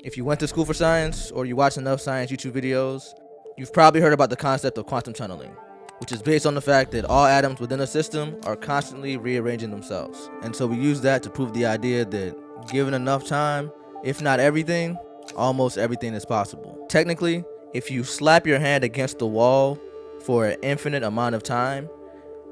If you went to school for science or you watch enough science YouTube videos, you've probably heard about the concept of quantum tunneling, which is based on the fact that all atoms within a system are constantly rearranging themselves. And so we use that to prove the idea that given enough time, if not everything, almost everything is possible. Technically, if you slap your hand against the wall for an infinite amount of time,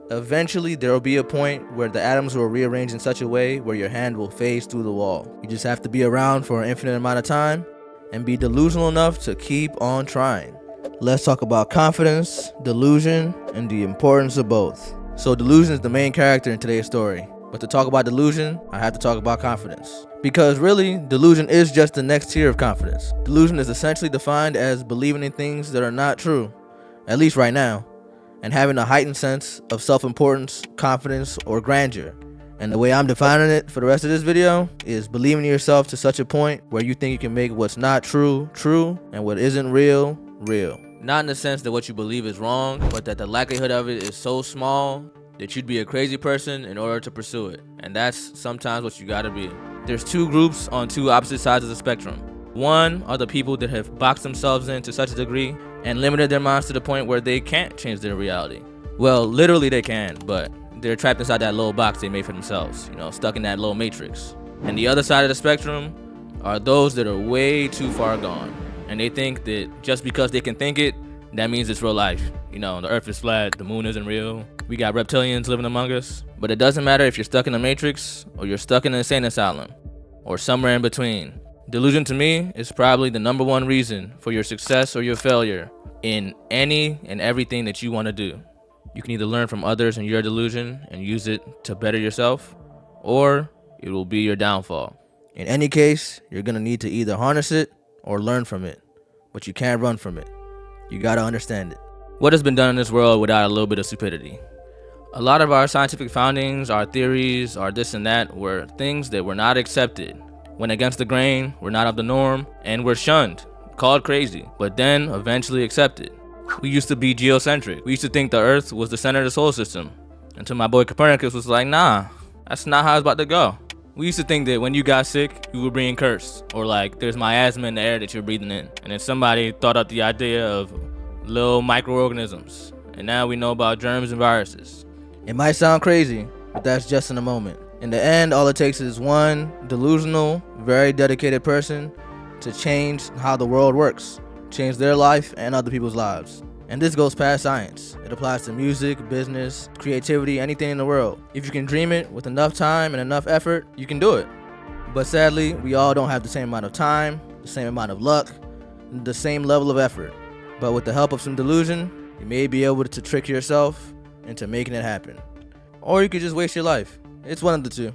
eventually there will be a point where the atoms will rearrange in such a way where your hand will phase through the wall. You just have to be around for an infinite amount of time and be delusional enough to keep on trying. Let's talk about confidence, delusion, and the importance of both. So delusion is the main character in today's story. But to talk about delusion, I have to talk about confidence. Because really, delusion is just the next tier of confidence. Delusion is essentially defined as believing in things that are not true, at least right now, and having a heightened sense of self-importance, confidence, or grandeur. And the way I'm defining it for the rest of this video is believing in yourself to such a point where you think you can make what's not true, true, and what isn't real, real. Not in the sense that what you believe is wrong, but that the likelihood of it is so small that you'd be a crazy person in order to pursue it. And that's sometimes what you gotta be. There's two groups on two opposite sides of the spectrum. One are the people that have boxed themselves in to such a degree and limited their minds to the point where they can't change their reality. Well, literally they can, but they're trapped inside that little box they made for themselves, stuck in that little matrix. And the other side of the spectrum are those that are way too far gone. And they think that just because they can think it, that means it's real life. The earth is flat, the moon isn't real, we got reptilians living among us. But it doesn't matter if you're stuck in a matrix or you're stuck in an insane asylum or somewhere in between. Delusion to me is probably the number one reason for your success or your failure in any and everything that you want to do. You can either learn from others in your delusion and use it to better yourself, or it will be your downfall. In any case, you're going to need to either harness it or learn from it, but you can't run from it. You got to understand it. What has been done in this world without a little bit of stupidity? A lot of our scientific foundings, our theories, our this and that were things that were not accepted, went against the grain, were not of the norm, and were shunned, called crazy, but then eventually accepted. We used to be geocentric. We used to think the earth was the center of the solar system, until my boy Copernicus was like, nah, that's not how it's about to go. We used to think that when you got sick, you were being cursed, or like there's miasma in the air that you're breathing in. And then somebody thought up the idea of little microorganisms, and now we know about germs and viruses. It might sound crazy, but that's just in a moment. In the end, all it takes is one delusional, very dedicated person to change how the world works, change their life and other people's lives. And this goes past science. It applies to music, business, creativity, anything in the world. If you can dream it with enough time and enough effort, you can do it. But sadly, we all don't have the same amount of time, the same amount of luck, the same level of effort. But with the help of some delusion, you may be able to trick yourself into making it happen. Or you could just waste your life. It's one of the two.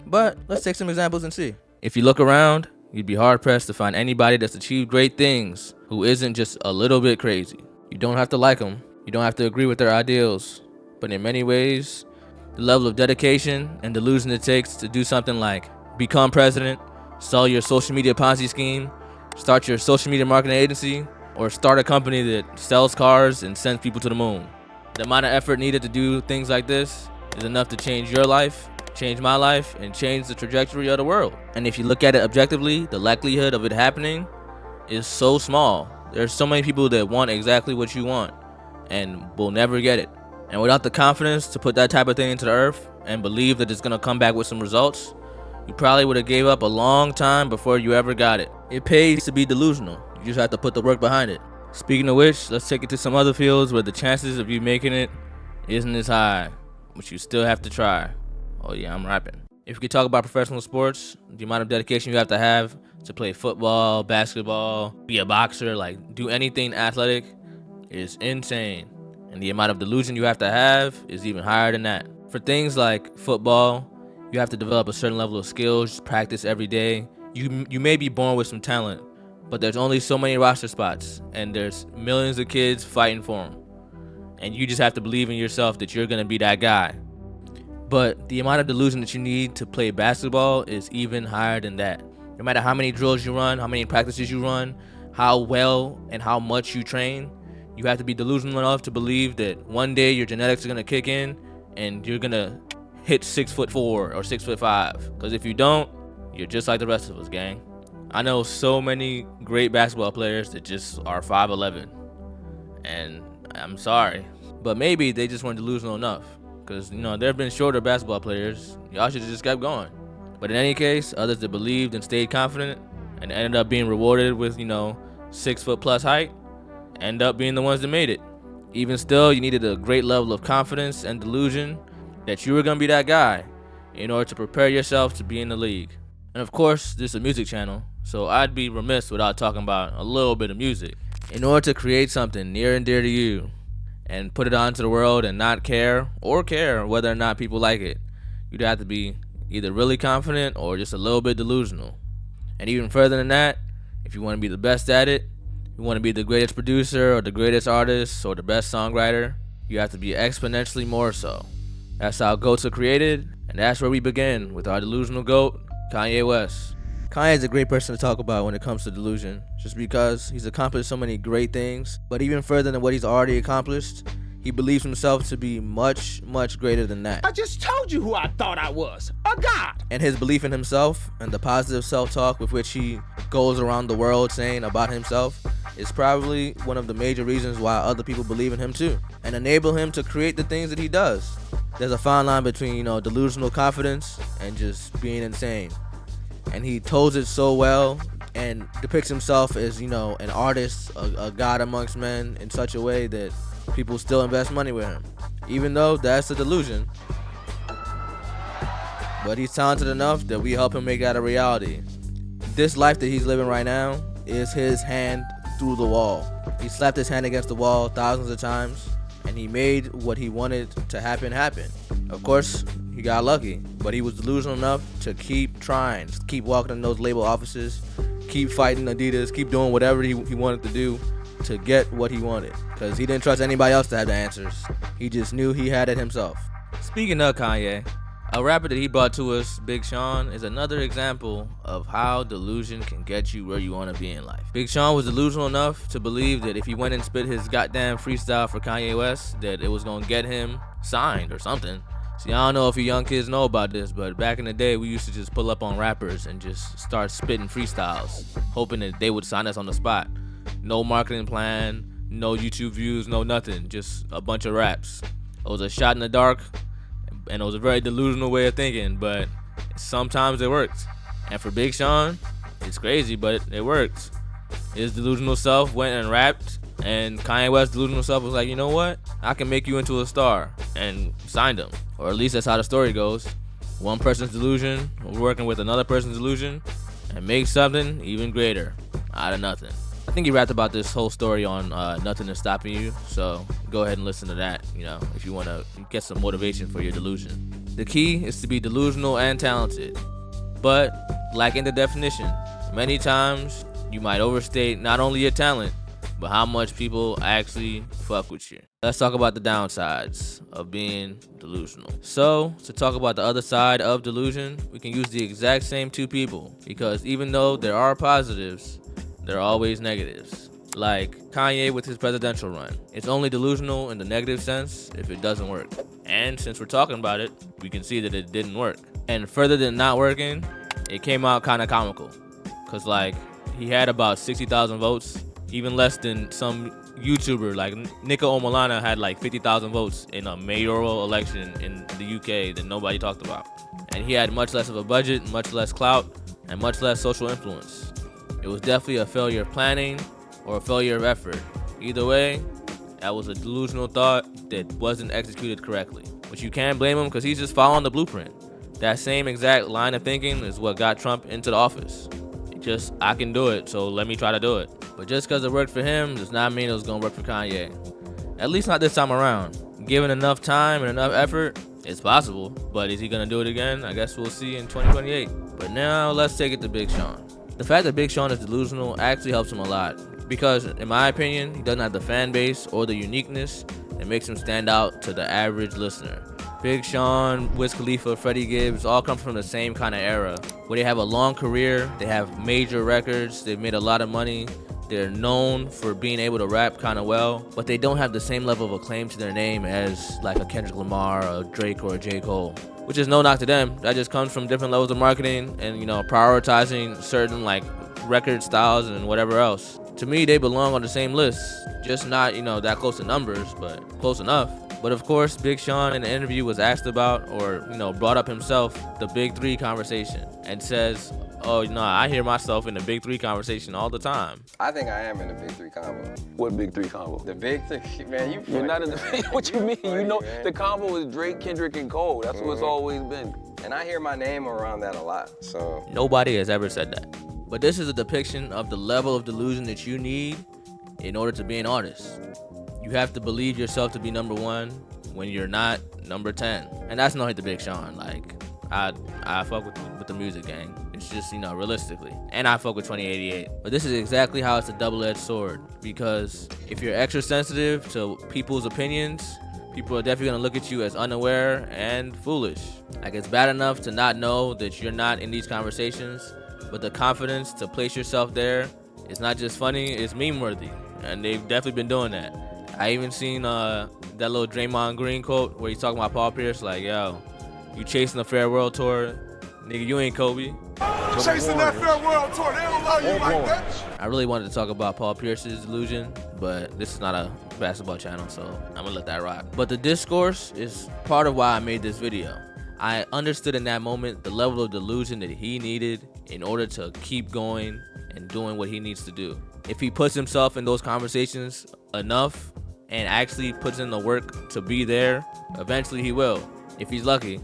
But let's take some examples and see. If you look around, you'd be hard-pressed to find anybody that's achieved great things who isn't just a little bit crazy. You don't have to like them. You don't have to agree with their ideals. But in many ways, the level of dedication and delusion it takes to do something like become president, sell your social media Ponzi scheme, start your social media marketing agency, or start a company that sells cars and sends people to the moon. The amount of effort needed to do things like this is enough to change your life, change my life, and change the trajectory of the world. And if you look at it objectively, the likelihood of it happening is so small. There's so many people that want exactly what you want and will never get it. And without the confidence to put that type of thing into the earth and believe that it's gonna come back with some results, you probably would have gave up a long time before you ever got it. It pays to be delusional. You just have to put the work behind it. Speaking of which, let's take it to some other fields where the chances of you making it isn't as high, but you still have to try. Oh yeah, I'm rapping. If you could talk about professional sports, the amount of dedication you have to play football, basketball, be a boxer, like do anything athletic is insane. And the amount of delusion you have to have is even higher than that. For things like football, you have to develop a certain level of skills, practice every day. You may be born with some talent, but there's only so many roster spots, and there's millions of kids fighting for them. And you just have to believe in yourself that you're gonna be that guy. But the amount of delusion that you need to play basketball is even higher than that. No matter how many drills you run, how many practices you run, how well and how much you train, you have to be delusional enough to believe that one day your genetics are gonna kick in and you're gonna hit 6'4" or 6'5". Because if you don't, you're just like the rest of us, gang. I know so many great basketball players that just are 5'11", and I'm sorry, but maybe they just weren't delusional enough. Because, there have been shorter basketball players. Y'all should have just kept going. But in any case, others that believed and stayed confident and ended up being rewarded with, 6-foot plus height, end up being the ones that made it. Even still, you needed a great level of confidence and delusion that you were going to be that guy in order to prepare yourself to be in the league. And of course, this is a music channel, so I'd be remiss without talking about a little bit of music. In order to create something near and dear to you and put it onto the world and not care or care whether or not people like it, you'd have to be either really confident or just a little bit delusional. And even further than that, if you want to be the best at it, you want to be the greatest producer or the greatest artist or the best songwriter, you have to be exponentially more so. That's how GOATs are created, and that's where we begin with our delusional GOAT, Kanye West. Kanye is a great person to talk about when it comes to delusion, just because he's accomplished so many great things, but even further than what he's already accomplished, he believes himself to be much, much greater than that. I just told you who I thought I was, a god. And his belief in himself and the positive self-talk with which he goes around the world saying about himself is probably one of the major reasons why other people believe in him too, and enable him to create the things that he does. There's a fine line between, delusional confidence and just being insane. And he toes it so well and depicts himself as, an artist, a god amongst men in such a way that people still invest money with him, even though that's a delusion. But he's talented enough that we help him make that a reality. This life that he's living right now is his hand through the wall. He slapped his hand against the wall thousands of times, and he made what he wanted to happen. Of course, he got lucky, but he was delusional enough to keep trying, keep walking in those label offices, keep fighting Adidas, keep doing whatever he wanted to do to get what he wanted, because he didn't trust anybody else to have the answers. He just knew he had it himself. Speaking of Kanye, a rapper that he brought to us, Big Sean, is another example of how delusion can get you where you want to be in life. Big Sean was delusional enough to believe that if he went and spit his goddamn freestyle for Kanye West, that it was going to get him signed or something. See, I don't know if you young kids know about this, but back in the day, we used to just pull up on rappers and just start spitting freestyles, hoping that they would sign us on the spot. No marketing plan, no YouTube views, no nothing, just a bunch of raps. It was a shot in the dark, and it was a very delusional way of thinking, but sometimes it worked. And for Big Sean, it's crazy, but it worked. His delusional self went and rapped, and Kanye West's delusional self was like, you know what? I can make you into a star, and signed him. Or at least that's how the story goes. One person's delusion working with another person's delusion, and make something even greater out of nothing. I think he rapped about this whole story on Nothing Is Stopping You, so go ahead and listen to that, if you want to get some motivation for your delusion. The key is to be delusional and talented, but like in the definition, many times you might overstate not only your talent, but how much people actually fuck with you. Let's talk about the downsides of being delusional. So, to talk about the other side of delusion, we can use the exact same two people, because even though there are positives, there are always negatives. Like Kanye with his presidential run. It's only delusional in the negative sense if it doesn't work. And since we're talking about it, we can see that it didn't work. And further than not working, it came out kind of comical. Cause he had about 60,000 votes, even less than some YouTuber like Nika Omalana had 50,000 votes in a mayoral election in the UK that nobody talked about. And he had much less of a budget, much less clout, and much less social influence. It was definitely a failure of planning or a failure of effort. Either way, that was a delusional thought that wasn't executed correctly. But you can't blame him because he's just following the blueprint. That same exact line of thinking is what got Trump into the office. I can do it, so let me try to do it. But just because it worked for him does not mean it was going to work for Kanye. At least not this time around. Given enough time and enough effort, it's possible. But is he going to do it again? I guess we'll see in 2028. But now, let's take it to Big Sean. The fact that Big Sean is delusional actually helps him a lot, because in my opinion, he doesn't have the fan base or the uniqueness that makes him stand out to the average listener. Big Sean, Wiz Khalifa, Freddie Gibbs all come from the same kind of era, where they have a long career, they have major records, they've made a lot of money, they're known for being able to rap kind of well, but they don't have the same level of acclaim to their name as like a Kendrick Lamar, a Drake, or a J. Cole. Which is no knock to them. That just comes from different levels of marketing and, prioritizing certain record styles and whatever else. To me, they belong on the same list, just not, that close to numbers, but close enough. But of course, Big Sean in the interview was asked about, or brought up himself, the Big Three conversation, and says, oh, I hear myself in the Big Three conversation all the time. I think I am in the Big Three combo. What Big Three combo? The Big Three, man, You're not in the, what you mean? Funny, man. The combo is Drake, Kendrick, and Cole. That's what it's always been. And I hear my name around that a lot, so. Nobody has ever said that. But this is a depiction of the level of delusion that you need in order to be an artist. You have to believe yourself to be number one when you're not number 10. And that's no hate to Big Sean. Like, I fuck with the music gang. It's just, realistically. And I fuck with 2088. But this is exactly how it's a double-edged sword. Because if you're extra sensitive to people's opinions, people are definitely gonna look at you as unaware and foolish. Like, it's bad enough to not know that you're not in these conversations, but the confidence to place yourself there is not just funny, it's meme-worthy. And they've definitely been doing that. I even seen that little Draymond Green quote where he's talking about Paul Pierce, like, yo, you chasing the farewell tour, nigga, you ain't Kobe. Chasing that farewell tour, they don't love you like that. I really wanted to talk about Paul Pierce's Delusion, but this is not a basketball channel, so I'm gonna let that rock. But the discourse is part of why I made this video. I understood in that moment the level of delusion that he needed in order to keep going and doing what he needs to do. If he puts himself in those conversations enough and actually puts in the work to be there, eventually he will, if he's lucky.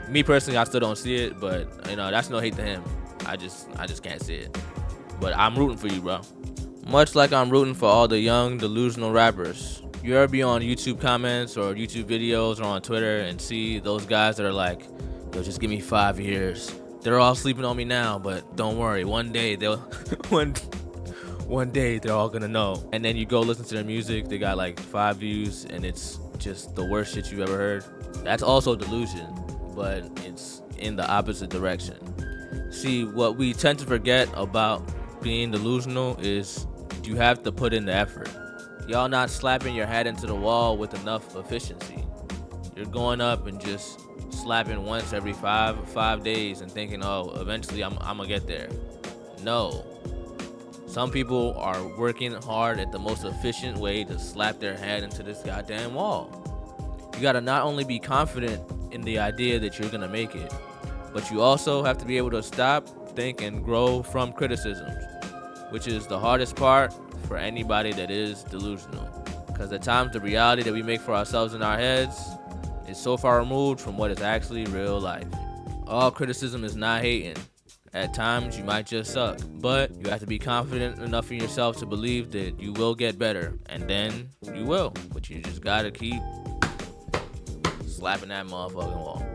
Me personally, I still don't see it, but that's no hate to him. I just can't see it. But I'm rooting for you, bro. Much like I'm rooting for all the young delusional rappers. You ever be on YouTube comments or YouTube videos or on Twitter and see those guys that are like, yo, just give me 5 years. They're all sleeping on me now, but don't worry, one day they'll one day they're all gonna know. And then you go listen to their music, they got like 5 views and it's just the worst shit you've ever heard. That's also delusion, but it's in the opposite direction. See, what we tend to forget about being delusional is you have to put in the effort. Y'all not slapping your head into the wall with enough efficiency. You're going up and just slapping once every five days and thinking, oh, eventually I'm gonna get there. No. Some people are working hard at the most efficient way to slap their head into this goddamn wall. You gotta not only be confident in the idea that you're gonna make it, but you also have to be able to stop, think, and grow from criticisms, which is the hardest part for anybody that is delusional. Because at times the reality that we make for ourselves in our heads is so far removed from what is actually real life. All criticism is not hating. At times you might just suck, but you have to be confident enough in yourself to believe that you will get better, and then you will. But you just gotta keep slapping that motherfucking wall.